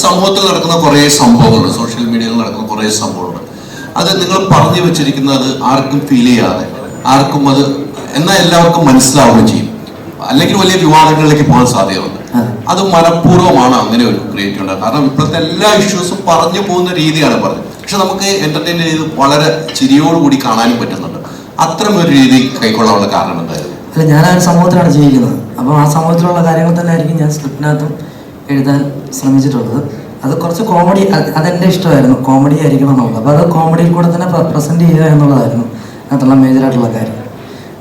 സമൂഹത്തിൽ നടക്കുന്ന കുറേ സംഭവങ്ങളുണ്ട്, സോഷ്യൽ മീഡിയയിൽ നടക്കുന്ന കുറേ സംഭവങ്ങളുണ്ട്. അത് നിങ്ങൾ പറഞ്ഞു വെച്ചിരിക്കുന്നത് ആർക്കും ഫീൽ ചെയ്യാതെ, ആർക്കും അത് എന്നാൽ എല്ലാവർക്കും മനസ്സിലാവുകയും ചെയ്യും, അല്ലെങ്കിൽ വലിയ വിവാദങ്ങളിലേക്ക് പോകാൻ സാധ്യതയുണ്ട്. അത് മനഃപൂർവ്വമാണ് അങ്ങനെ ഒരു ക്രിയേറ്റ് ഉണ്ടാകുന്നത്. കാരണം ഇപ്പോഴത്തെ എല്ലാ ഇഷ്യൂസും പറഞ്ഞു പോകുന്ന രീതിയാണ് പറഞ്ഞത്. പക്ഷെ നമുക്ക് എന്റർടൈൻ ചെയ്ത് വളരെ ചിരിയോടുകൂടി കാണാനും പറ്റുന്നുണ്ട്. അത്തരം ഒരു രീതി കൈക്കൊള്ളാനുള്ള കാരണം എന്തായിരുന്നു? അല്ല, ഞാൻ ആ ഒരു സമൂഹത്തിലാണ് ജീവിക്കുന്നത്. അപ്പം ആ സമൂഹത്തിലുള്ള കാര്യങ്ങൾ തന്നെ ആയിരിക്കും ഞാൻ സ്ക്രിപ്റ്റിനകത്തും എഴുതാൻ ശ്രമിച്ചിട്ടുള്ളത്. അത് കുറച്ച് കോമഡി, അതെൻ്റെ ഇഷ്ടമായിരുന്നു, കോമഡി ആയിരിക്കണം എന്നുള്ളത്. അപ്പോൾ അത് കോമഡിയിൽ കൂടെ തന്നെ പ്രസൻറ്റ് ചെയ്യുക എന്നുള്ളതായിരുന്നു അതിനുള്ള മേജറായിട്ടുള്ള കാര്യം.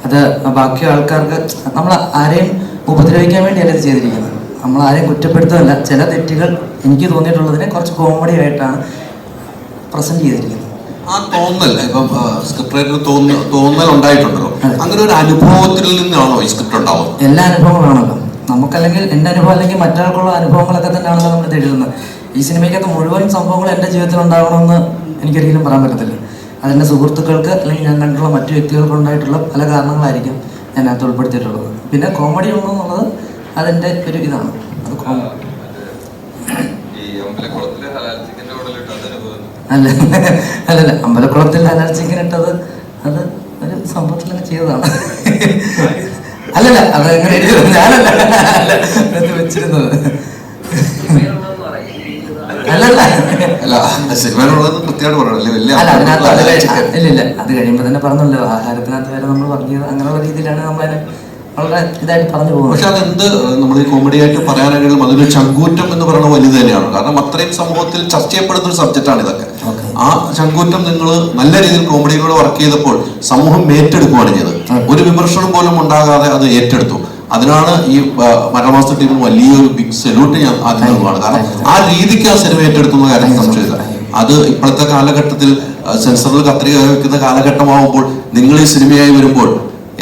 അത് ബാക്കി ആൾക്കാർക്ക് നമ്മൾ ആരെയും ഉപദ്രവിക്കാൻ വേണ്ടിയല്ല ഇത് ചെയ്തിരിക്കുന്നത്, നമ്മൾ ആരെയും കുറ്റപ്പെടുത്തുകയല്ല. ചില തെറ്റുകൾ എനിക്ക് തോന്നിയിട്ടുള്ളതിനെ കുറച്ച് കോമഡി ആയിട്ടാണ് പ്രസന്റ് ചെയ്തിരിക്കുന്നത്. ആ തോന്നൽ ഇപ്പം സ്ക്രിപ്റ്റ് റൈറ്റർ തോന്നൽ ഉണ്ടായിട്ടുണ്ടല്ലോ, അങ്ങനെ ഒരു അനുഭവത്തിൽ നിന്നാണോ ഈ സ്ക്രിപ്റ്റ് ഉണ്ടാവുന്നത്? എല്ലാ അനുഭവങ്ങളാണല്ലോ നമുക്കല്ലെങ്കിൽ, എൻ്റെ അനുഭവം അല്ലെങ്കിൽ മറ്റൊരാൾക്കുള്ള അനുഭവങ്ങളൊക്കെ തന്നെയാണല്ലോ നമ്മൾ എഴുതുന്നത്. ഈ സിനിമയ്ക്കകത്ത് മുഴുവൻ സംഭവങ്ങൾ എൻ്റെ ജീവിതത്തിൽ ഉണ്ടാവണമെന്ന് എനിക്കൊരിക്കലും പറയാൻ പറ്റത്തില്ല. അതെൻ്റെ സുഹൃത്തുക്കൾക്ക് അല്ലെങ്കിൽ ഞാൻ കണ്ടുള്ള മറ്റു വ്യക്തികൾക്ക് ഉണ്ടായിട്ടുള്ള പല കാരണങ്ങളായിരിക്കും അതിനകത്ത് ഉൾപ്പെടുത്തിയിട്ടുള്ളത്. പിന്നെ കോമഡി ഉണ്ടെന്നുള്ളത് അതിൻ്റെ ഒരു ഇതാണ്. അത് അല്ലല്ല, അമ്പലക്കുളത്തിൽ ഹലാൽ ചിക്കൻ ഇട്ടത് അത് ഒരു സംഭവത്തിൽ തന്നെ ചെയ്തതാണ്. അല്ലല്ല, അത് എങ്ങനെ ഞാനല്ല വെച്ചിരുന്നത്. അല്ലല്ല, ഇല്ല, അത് കഴിയുമ്പോൾ തന്നെ പറഞ്ഞല്ലോ, ആഹാരത്തിനകത്ത് വരെ നമ്മൾ പറഞ്ഞത് അങ്ങനെയുള്ള രീതിയിലാണ് നമ്മളതിനെ വളരെ ഇതായിട്ട് പറഞ്ഞു പോകുന്നത്. പക്ഷെ അതെന്ത് നമ്മൾ ഈ കോമഡി ആയിട്ട് പറയാനാണെങ്കിലും അതൊരു ചങ്കൂറ്റം എന്ന് പറയുന്നത് വലുത് തന്നെയാണ്. കാരണം അത്രയും സമൂഹത്തിൽ ചർച്ച ചെയ്യപ്പെടുന്ന ഒരു സബ്ജക്റ്റാണ് ഇതൊക്കെ. ആ ചങ്കൂറ്റം നിങ്ങൾ നല്ല രീതിയിൽ കോമഡിയിലൂടെ വർക്ക് ചെയ്തപ്പോൾ സമൂഹം ഏറ്റെടുക്കുകയാണ് ചെയ്തത്. ഒരു വിമർശനം പോലും ഉണ്ടാകാതെ അത് ഏറ്റെടുത്തു. അതിനാണ് ഈ മലയാള ടീമിന് വലിയൊരു ബിഗ് സല്യൂട്ട് ഞാൻ ആദ്യം നൽകുകയാണ്. കാരണം ആ രീതിക്ക് ആ സിനിമ ഏറ്റെടുക്കുന്ന കാര്യം സംശയമില്ല. അത് ഇപ്പോഴത്തെ കാലഘട്ടത്തിൽ സെൻസറിൽ കത്രിക വെക്കുന്ന കാലഘട്ടമാകുമ്പോൾ നിങ്ങൾ ഈ സിനിമയായി വരുമ്പോൾ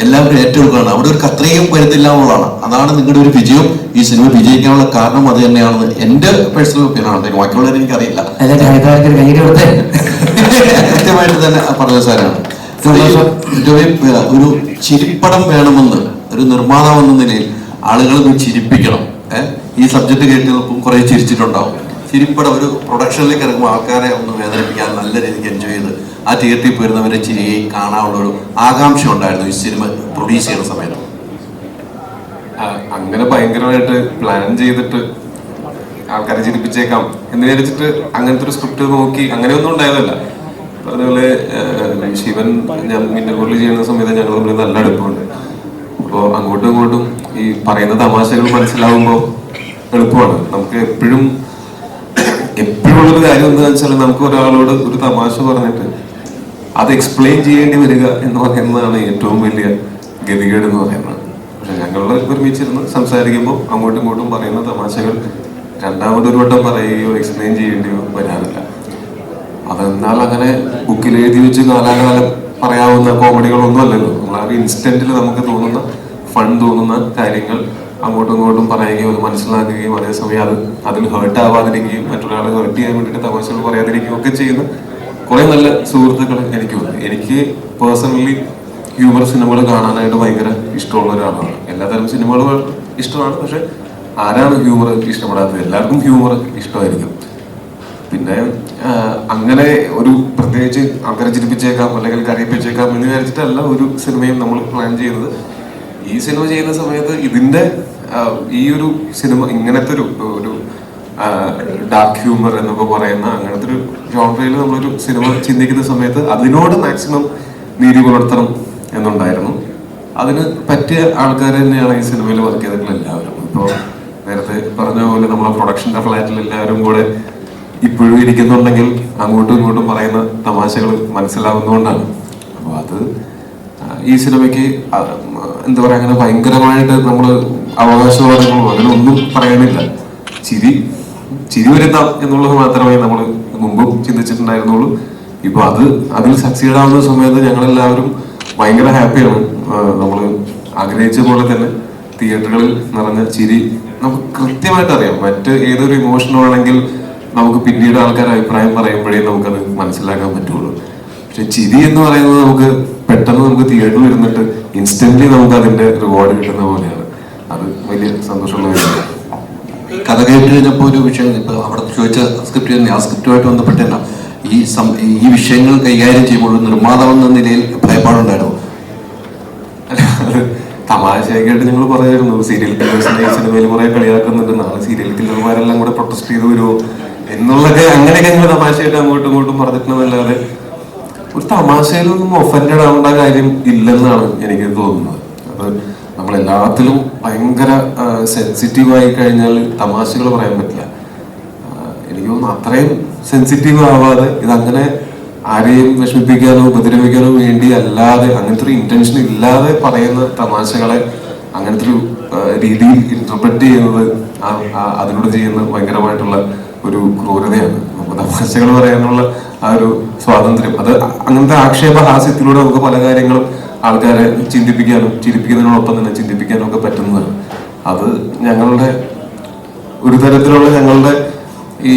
എല്ലാവരും ഏറ്റെടുക്കുകയാണ്. അവിടെ ഒരു കത്രികയും വരുന്നില്ല എന്നുള്ളതാണ്. അതാണ് നിങ്ങളുടെ ഒരു വിജയം. ഈ സിനിമ വിജയിക്കാനുള്ള കാരണം അത് തന്നെയാണെന്ന് എന്റെ പേഴ്സണൽ ഒപ്പീനിയനാണ്. ബാക്കിയുള്ളവരെ എനിക്കറിയില്ല. കൃത്യമായിട്ട് തന്നെ പറഞ്ഞ സാറാണ്. ഒരു ചിരിപ്പടം വേണമെന്ന് ഒരു നിർമ്മാതാവെന്ന നിലയിൽ ആളുകളെ ചിരിപ്പിക്കണം. ഈ സബ്ജക്ട് കേട്ടപ്പോൾ കുറെ ചിരിച്ചിട്ടുണ്ടാവും. ചിരിപ്പടം ഒരു പ്രൊഡക്ഷനിലേക്ക് ഇറങ്ങുമ്പോൾ ആൾക്കാരെ ഒന്ന് വേദനിപ്പിക്കാൻ നല്ല രീതിക്ക് എൻജോയ് ചെയ്ത് ആ തിയേറ്ററിൽ പോയിരുന്നവരെ ചിരിയെ കാണാനുള്ള ഒരു ആകാംക്ഷ ഉണ്ടായിരുന്നു ഈ സിനിമ പ്രൊഡ്യൂസ് ചെയ്യുന്ന സമയത്ത്. അങ്ങനെ ഭയങ്കരമായിട്ട് പ്ലാൻ ചെയ്തിട്ട് ആൾക്കാരെ ചിരിപ്പിച്ചേക്കാം എന്ന് വിചാരിച്ചിട്ട് അങ്ങനത്തെ ഒരു സ്ക്രിപ്റ്റ് നോക്കി അങ്ങനെയൊന്നും ഉണ്ടായതല്ല. പറഞ്ഞപോലെ ശിവൻ ഞാൻ ഇന്റർവ്യൂവിൽ ചെയ്യുന്ന സമയത്ത് ഞങ്ങൾ തമ്മിൽ നല്ല അടുപ്പമുണ്ട്. അപ്പോൾ അങ്ങോട്ടും ഇങ്ങോട്ടും ഈ പറയുന്ന തമാശകൾ മനസ്സിലാവുമ്പോൾ എളുപ്പമാണ്. നമുക്ക് എപ്പോഴും ഉള്ളൊരു കാര്യം എന്താണെന്ന് വെച്ചാൽ നമുക്ക് ഒരാളോട് ഒരു തമാശ പറഞ്ഞിട്ട് അത് എക്സ്പ്ലെയിൻ ചെയ്യേണ്ടി വരിക എന്ന് പറയുന്നതാണ് ഏറ്റവും വലിയ ഗതികേട് എന്ന് പറയുന്നത്. പക്ഷെ ഞങ്ങൾ ഒരുമിച്ചിരുന്ന് സംസാരിക്കുമ്പോൾ അങ്ങോട്ടും ഇങ്ങോട്ടും പറയുന്ന തമാശകൾ രണ്ടാമതൊരു വട്ടം പറയുകയോ എക്സ്പ്ലെയിൻ ചെയ്യേണ്ടിയോ വരാറില്ല. അതെന്നാൽ അങ്ങനെ ബുക്കിൽ എഴുതി വെച്ച് കാലാകാലം പറയാവുന്ന കോമഡികളൊന്നും അല്ലല്ലോ. നമ്മൾ ആ ഇൻസ്റ്റന്റിൽ നമുക്ക് തോന്നുന്ന ഫൺ തോന്നുന്ന കാര്യങ്ങൾ അങ്ങോട്ടും ഇങ്ങോട്ടും പറയുകയും അത് മനസ്സിലാക്കുകയും അതേസമയം അതിൽ ഹേർട്ട് ആവാതിരിക്കുകയും മറ്റൊരാളെ ഹേർട്ട് ചെയ്യാൻ വേണ്ടിയിട്ട് തമാശകൾ പറയാതിരിക്കുകയും ഒക്കെ ചെയ്യുന്ന കുറെ നല്ല സുഹൃത്തുക്കൾ എനിക്കുണ്ട്. എനിക്ക് പേഴ്സണലി ഹ്യൂമർ സിനിമകൾ കാണാനായിട്ട് ഭയങ്കര ഇഷ്ടമുള്ള ഒരാളാണ്. എല്ലാതരം സിനിമകളും ഇഷ്ടമാണ്. പക്ഷെ ആരാണ് ഹ്യൂമർ ഇഷ്ടപ്പെടാത്തത്? എല്ലാവർക്കും ഹ്യൂമർ ഇഷ്ടമായിരിക്കും. പിന്നെ അങ്ങനെ ഒരു പ്രത്യേകിച്ച് ആൾക്കാരെ ചിരിപ്പിച്ചേക്കാം അല്ലെങ്കിൽ കരയിപ്പിച്ചേക്കാം എന്ന് വിചാരിച്ചിട്ടല്ല ഒരു സിനിമയും നമ്മൾ പ്ലാൻ ചെയ്യുന്നത്. ഈ സിനിമ ചെയ്യുന്ന സമയത്ത് ഇതിന്റെ ഈ ഒരു സിനിമ ഇങ്ങനത്തെ ഒരു ഡാർക്ക് ഹ്യൂമർ എന്നൊക്കെ പറയുന്ന അങ്ങനത്തെ ഒരു ജോൺറയിൽ നമ്മളൊരു സിനിമ ചിന്തിക്കുന്ന സമയത്ത് അതിനോട് മാക്സിമം നീതി പുലർത്തണം എന്നുണ്ടായിരുന്നു. അതിന് പറ്റിയ ആൾക്കാർ തന്നെയാണ് ഈ സിനിമയിൽ വർക്ക് ചെയ്തിട്ടുള്ള എല്ലാവരും. ഇപ്പോൾ നേരത്തെ പറഞ്ഞ പോലെ നമ്മളെ പ്രൊഡക്ഷൻ്റെ ഫ്ലാറ്റിൽ എല്ലാവരും കൂടെ ഇപ്പോഴും ഇരിക്കുന്നുണ്ടെങ്കിൽ അങ്ങോട്ടും ഇങ്ങോട്ടും പറയുന്ന തമാശകൾ മനസ്സിലാവുന്നതുകൊണ്ടാണ്. അപ്പോൾ അത് ഈ സിനിമയ്ക്ക് എന്താ പറയുക, അങ്ങനെ ഭയങ്കരമായിട്ട് നമ്മൾ അവകാശവാദങ്ങളോ അങ്ങനെ ഒന്നും പറയാനില്ല. ചിരി വരുത്താം എന്നുള്ളത് മാത്രമേ നമ്മൾ മുമ്പും ചിന്തിച്ചിട്ടുണ്ടായിരുന്നുള്ളൂ. ഇപ്പൊ അതിൽ സക്സീഡ് ആവുന്ന സമയത്ത് ഞങ്ങളെല്ലാവരും ഭയങ്കര ഹാപ്പിയാണ്. നമ്മൾ ആഗ്രഹിച്ച പോലെ തന്നെ തിയേറ്ററുകളിൽ നിറഞ്ഞ ചിരി നമുക്ക് കൃത്യമായിട്ട് അറിയാം. മറ്റ് ഏതൊരു ഇമോഷനാണെങ്കിൽ നമുക്ക് പിന്നീട് ആൾക്കാർ അഭിപ്രായം പറയുമ്പോഴേ നമുക്കത് മനസ്സിലാക്കാൻ പറ്റുള്ളൂ. പക്ഷെ ചിരി എന്ന് പറയുന്നത് നമുക്ക് പെട്ടെന്ന് നമുക്ക് തിയേറ്ററിൽ ഇരുന്നിട്ട് ഇൻസ്റ്റന്റ്ലി നമുക്ക് അതിന്റെ റിവാർഡ് കിട്ടുന്ന പോലെയാണ്. അത് വലിയ സന്തോഷമുള്ള കാര്യമാണ്. കഥ കേട്ട് കഴിഞ്ഞപ്പോൾ ഒരു വിഷയം ഇപ്പൊ അവിടെ ചോദിച്ച സ്ക്രിപ്റ്റ് തന്നെ, ആ സ്ക്രിപ്റ്റുമായിട്ട് ബന്ധപ്പെട്ട് തന്നെ ഈ വിഷയങ്ങൾ കൈകാര്യം ചെയ്യുമ്പോൾ നിർമ്മാതാവെന്ന നിലയിൽ ഭയപ്പാടുണ്ടായിരുന്നു. തമാശയായിട്ട് ഞങ്ങൾ പറയായിരുന്നു സീരിയൽ കില്ലേഴ്സിനെ ഈ സിനിമയിൽ കുറെ കളിയാക്കുന്നുണ്ടെന്നാണ്, സീരിയൽ കില്ലർമാരെല്ലാം കൂടെ പ്രൊട്ടസ്റ്റ് ചെയ്ത് വരുമോ എന്നുള്ളതൊക്കെ അങ്ങനെയൊക്കെ ഞങ്ങൾ തമാശയായിട്ട് അങ്ങോട്ടും ഇങ്ങോട്ടും പറഞ്ഞിട്ടുണ്ടെന്നല്ലാതെ ഒരു തമാശയിലൊന്നും ഒഫൻഡഡ് ആവേണ്ട കാര്യം ഇല്ലെന്നാണ് എനിക്ക് തോന്നുന്നത്. അത് നമ്മളെല്ലാത്തിലും ഭയങ്കര സെൻസിറ്റീവായി കഴിഞ്ഞാൽ തമാശകൾ പറയാൻ പറ്റില്ല. എനിക്ക് തോന്നുന്നു അത്രയും സെൻസിറ്റീവ് ആവാതെ ഇതങ്ങനെ ആരെയും വിഷമിപ്പിക്കാനോ ഉപദ്രവിക്കാനോ വേണ്ടി അല്ലാതെ, അങ്ങനത്തെ ഒരു ഇന്റൻഷൻ ഇല്ലാതെ പറയുന്ന തമാശകളെ അങ്ങനത്തെ ഒരു രീതിയിൽ ഇന്റർപ്രറ്റ് ചെയ്യുന്നത് അതിലൂടെ ചെയ്യുന്ന ഭയങ്കരമായിട്ടുള്ള ഒരു ക്രൂരതയാണ്. നമുക്ക് തമാശകൾ പറയാനുള്ള ആ ഒരു സ്വാതന്ത്ര്യം, അത് അങ്ങനത്തെ ആക്ഷേപഹാസ്യത്തിലൂടെ നമുക്ക് പല കാര്യങ്ങളും ആൾക്കാരെ ചിന്തിപ്പിക്കാനും ചിരിപ്പിക്കുന്നതിനോടൊപ്പം തന്നെ ചിന്തിപ്പിക്കാനും ഒക്കെ പറ്റുന്നതാണ്. അത് ഞങ്ങളുടെ ഒരു തരത്തിലുള്ള ഞങ്ങളുടെ ഈ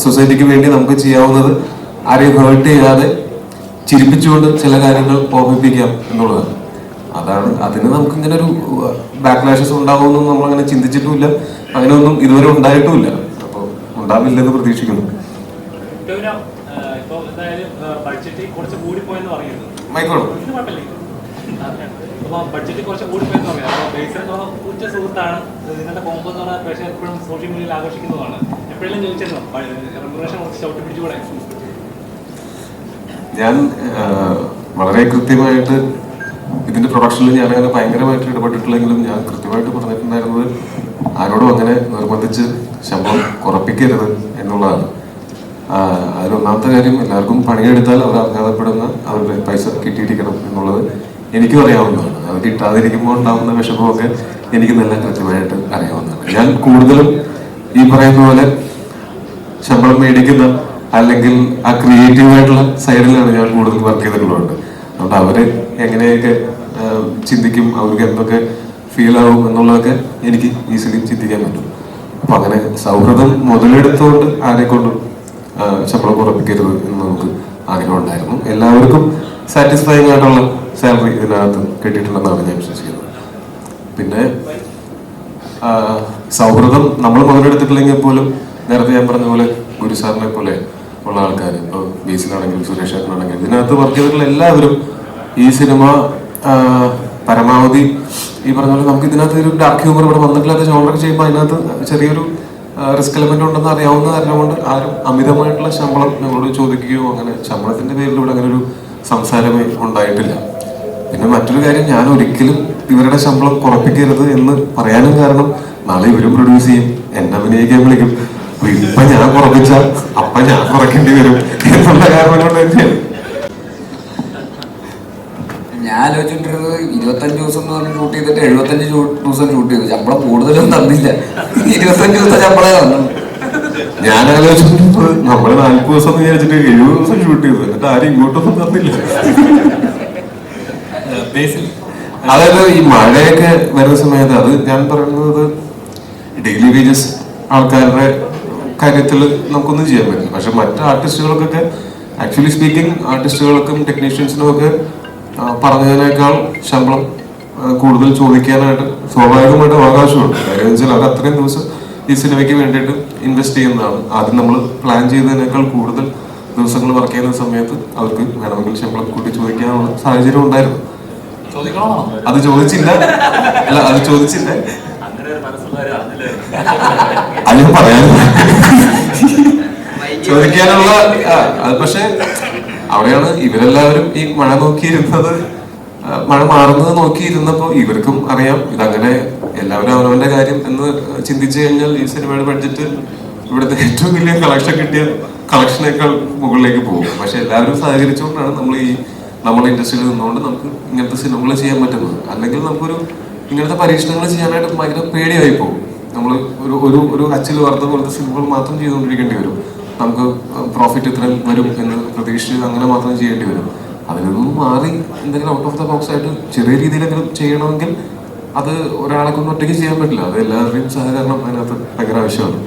സൊസൈറ്റിക്ക് വേണ്ടി നമുക്ക് ചെയ്യാവുന്നത് ആരെയും ഹേർട്ട് ചെയ്യാതെ ചിരിപ്പിച്ചുകൊണ്ട് ചില കാര്യങ്ങൾ ഓർമ്മിപ്പിക്കാം എന്നുള്ളതാണ്. അതിന് നമുക്ക് ഇങ്ങനെ ഒരു ബാക്ക്ലാഷസ് ഉണ്ടാവുമെന്നും നമ്മളങ്ങനെ ചിന്തിച്ചിട്ടുമില്ല, അങ്ങനെയൊന്നും ഇതുവരെ ഉണ്ടായിട്ടുമില്ല. അപ്പോൾ ഉണ്ടാവില്ലെന്ന് പ്രതീക്ഷിക്കുന്നു. മൈക്കോളൂ. ബഡ്ജറ്റ് കുറച്ച് കൂടിപ്പോയെന്ന് പറയാം. അപ്പോൾ ബേസിനെ ഉച്ച സുഹൃത്താണ് നിങ്ങളുടെ കോമ്പോ എന്ന് പറഞ്ഞാൽ പ്രേക്ഷകർ എപ്പോഴും സോഷ്യൽ മീഡിയയിൽ ആഘോഷിക്കുന്നതാണ്. എപ്പോഴെങ്കിലും ചോദിച്ചിരുന്നോ റെമുനറേഷൻ കുറച്ച് ചവിട്ടി പിടിച്ചുകൂടെ? ഞാൻ വളരെ കൃത്യമായിട്ട് ഇതിന്റെ പ്രൊഡക്ഷനിൽ ഞാൻ അങ്ങനെ ഭയങ്കരമായിട്ട് ഇടപെട്ടിട്ടില്ലെങ്കിലും ഞാൻ കൃത്യമായിട്ട് പറഞ്ഞിട്ടുണ്ടായിരുന്നത് ആരോടും അങ്ങനെ നിർബന്ധിച്ച് ശമ്പളം കുറപ്പിക്കരുത് എന്നുള്ളതാണ്. അതിലൊന്നാമത്തെ കാര്യം, എല്ലാവർക്കും പണിയെടുത്താൽ അവർ അർഹതപ്പെടുന്ന അവരുടെ പൈസ കിട്ടിയിരിക്കണം എന്നുള്ളത് എനിക്കും അറിയാവുന്നതാണ്. അത് കിട്ടാതിരിക്കുമ്പോൾ ഉണ്ടാകുന്ന വിഷമമൊക്കെ എനിക്ക് നല്ല കൃത്യമായിട്ട് അറിയാവുന്നതാണ്. ഞാൻ കൂടുതലും ഈ പറയുന്ന പോലെ ശമ്പളം മേടിക്കുന്ന അല്ലെങ്കിൽ ആ ക്രിയേറ്റീവായിട്ടുള്ള സൈഡിലാണ് ഞാൻ കൂടുതൽ വർക്ക് ചെയ്തിട്ടുള്ളത്. അതുകൊണ്ട് അവര് എങ്ങനെയൊക്കെ ചിന്തിക്കും, അവർക്ക് എന്തൊക്കെ ഫീൽ ആവും എന്നുള്ളതൊക്കെ എനിക്ക് ഈസിലി ചിന്തിക്കാൻ പറ്റും. അപ്പൊ അങ്ങനെ സൗഹൃദം മുതലെടുത്തുകൊണ്ട് ആരെക്കൊണ്ടും ശമ്പളം കുറപ്പിക്കരുത് എന്ന് നമുക്ക് ആഗ്രഹം ഉണ്ടായിരുന്നു. എല്ലാവർക്കും സാറ്റിസ്ഫൈങ് ആയിട്ടുള്ള സാലറി ഇതിനകത്ത് കിട്ടിയിട്ടുണ്ടെന്നാണ് ഞാൻ വിശ്വസിക്കുന്നത്. പിന്നെ സൗഹൃദം നമ്മൾ മുതലെടുത്തിട്ടില്ലെങ്കിൽ പോലും നേരത്തെ ഞാൻ പറഞ്ഞ പോലെ ഗുരു സാറിനെ പോലെ ഉള്ള ആൾക്കാർ, ഇപ്പോൾ ബേസിലാണെങ്കിലും സുരേഷ് ചേട്ടനാണെങ്കിലും ഇതിനകത്ത് വർക്ക് ചെയ്തിട്ടുള്ള എല്ലാവരും ഈ സിനിമ പരമാവധി ഈ പറഞ്ഞ പോലെ നമുക്ക് ഇതിനകത്ത് ഒരു ഡാർക്ക് ഹ്യൂമർ ഇവിടെ വന്നിട്ടില്ലാത്ത ജോണറൊക്കെ ചെയ്യുമ്പോൾ അതിനകത്ത് ചെറിയൊരു റിസ്ക് എലമെന്റ് ഉണ്ടെന്ന് അറിയാവുന്ന കാരണം കൊണ്ട് ആരും അമിതമായിട്ടുള്ള ശമ്പളം ഞങ്ങളോട് ചോദിക്കുകയോ അങ്ങനെ ശമ്പളത്തിന്റെ പേരിൽ ഇവിടെ അങ്ങനെ ഒരു സംസാരമേ ഉണ്ടായിട്ടില്ല. പിന്നെ മറ്റൊരു കാര്യം, ഞാൻ ഒരിക്കലും ഇവരുടെ ശമ്പളം കുറപ്പിക്കരുത് എന്ന് പറയാനും കാരണം നാളെ ഇവരും പ്രൊഡ്യൂസ് ചെയ്യും, എന്നെ അഭിനയിക്കാൻ വിളിക്കും, ഇപ്പൊ ഞാൻ കുറപ്പിച്ചാൽ അപ്പൊ ഞാൻ കുറയ്ക്കേണ്ടി വരും എന്നുള്ള കാരണം കൊണ്ട് തന്നെയാണ്. ഞാൻ ആലോചിച്ചിട്ടിരുന്നത് 25 ദിവസം എന്ന് പറഞ്ഞ് ഷൂട്ട് ചെയ്തിട്ട് 75 ദിവസം ഷൂട്ട് ചെയ്തു. ശമ്പളം കൂടുതലൊന്നും തന്നില്ല, 25 ദിവസം ശമ്പളം തന്നു. ഞാൻ ആലോചിച്ചിട്ടുള്ളത് നമ്മള് 40 ദിവസം എന്ന് വിചാരിച്ചിട്ട് 70 ദിവസം ഷൂട്ട് ചെയ്തു, എന്നിട്ട് ആരും ഇങ്ങോട്ടൊന്നും തന്നില്ല. അതായത് ഈ മഴയൊക്കെ വരുന്ന സമയത്ത്, അത് ഞാൻ പറയുന്നത് ഡെയിലി വേജസ് ആൾക്കാരുടെ കാര്യത്തിൽ നമുക്കൊന്നും ചെയ്യാൻ പറ്റില്ല. പക്ഷെ മറ്റ് ആർട്ടിസ്റ്റുകൾക്കൊക്കെ ആക്ച്വലി സ്പീക്കിംഗ് ആർട്ടിസ്റ്റുകൾക്കും ടെക്നീഷ്യൻസിനും ഒക്കെ പറഞ്ഞതിനേക്കാൾ ശമ്പളം കൂടുതൽ ചോദിക്കാനായിട്ട് സ്വാഭാവികമായിട്ട് അവകാശമുണ്ട്. കാര്യം വെച്ചാൽ അത് അത്രയും ദിവസം ഈ സിനിമയ്ക്ക് വേണ്ടിയിട്ട് ഇൻവെസ്റ്റ് ചെയ്യുന്നതാണ്. ആദ്യം നമ്മൾ പ്ലാൻ ചെയ്തതിനേക്കാൾ കൂടുതൽ ദിവസങ്ങൾ വർക്ക് ചെയ്യുന്ന സമയത്ത് അവർക്ക് വേണമെങ്കിൽ ശമ്പളം കൂട്ടി ചോദിക്കാനുള്ള സാഹചര്യം ഉണ്ടായിരുന്നു. അത് ചോദിച്ചില്ല, അല്ല അത് ചോദിച്ചില്ല, അത് പറയാൻ ചോദിക്കാനുള്ള അത്. പക്ഷെ അവിടെയാണ് ഇവരെല്ലാവരും ഈ മഴ നോക്കിയിരുന്നത്, മഴ മാറുന്നത് നോക്കിയിരുന്നപ്പോ ഇവർക്കും അറിയാം ഇതങ്ങനെ എല്ലാവരും അവനവന്റെ കാര്യം എന്ന് ചിന്തിച്ചു കഴിഞ്ഞാൽ ഈ സിനിമയുടെ ബഡ്ജറ്റ് ഇവിടുത്തെ ഏറ്റവും വലിയ കളക്ഷൻ കിട്ടിയ കളക്ഷനേക്കാൾ മുകളിലേക്ക് പോകും. പക്ഷെ എല്ലാവരും സഹകരിച്ചുകൊണ്ടാണ് നമ്മളെ ഇൻഡസ്ട്രിയിൽ നിന്നുകൊണ്ട് നമുക്ക് ഇങ്ങനത്തെ സിനിമകൾ ചെയ്യാൻ പറ്റുന്നത്. അല്ലെങ്കിൽ നമുക്കൊരു ഇങ്ങനത്തെ പരീക്ഷണങ്ങൾ ചെയ്യാനായിട്ട് ഭയങ്കര പേടിയായി പോകും. നമ്മൾ ഒരു അച്ചിൽ വാർത്ത പോലത്തെ സിനിമകൾ മാത്രം ചെയ്തുകൊണ്ടിരിക്കേണ്ടി വരും. നമുക്ക് പ്രോഫിറ്റ് ഇത്ര വരും എന്ന് പ്രതീക്ഷിച്ച് അങ്ങനെ മാത്രം ചെയ്യേണ്ടി വരും. അതിൽ നിന്നും മാറി എന്തെങ്കിലും ഔട്ട് ഓഫ് ദ ബോക്സ് ആയിട്ട് ചെറിയ രീതിയിലെങ്കിലും ചെയ്യണമെങ്കിൽ അത് ഒരാളെ കൊണ്ട് ഒറ്റയ്ക്ക് ചെയ്യാൻ പറ്റില്ല. അത് എല്ലാവരുടെയും സഹകരണം അതിനകത്ത് ഭയങ്കര ആവശ്യമാണ്.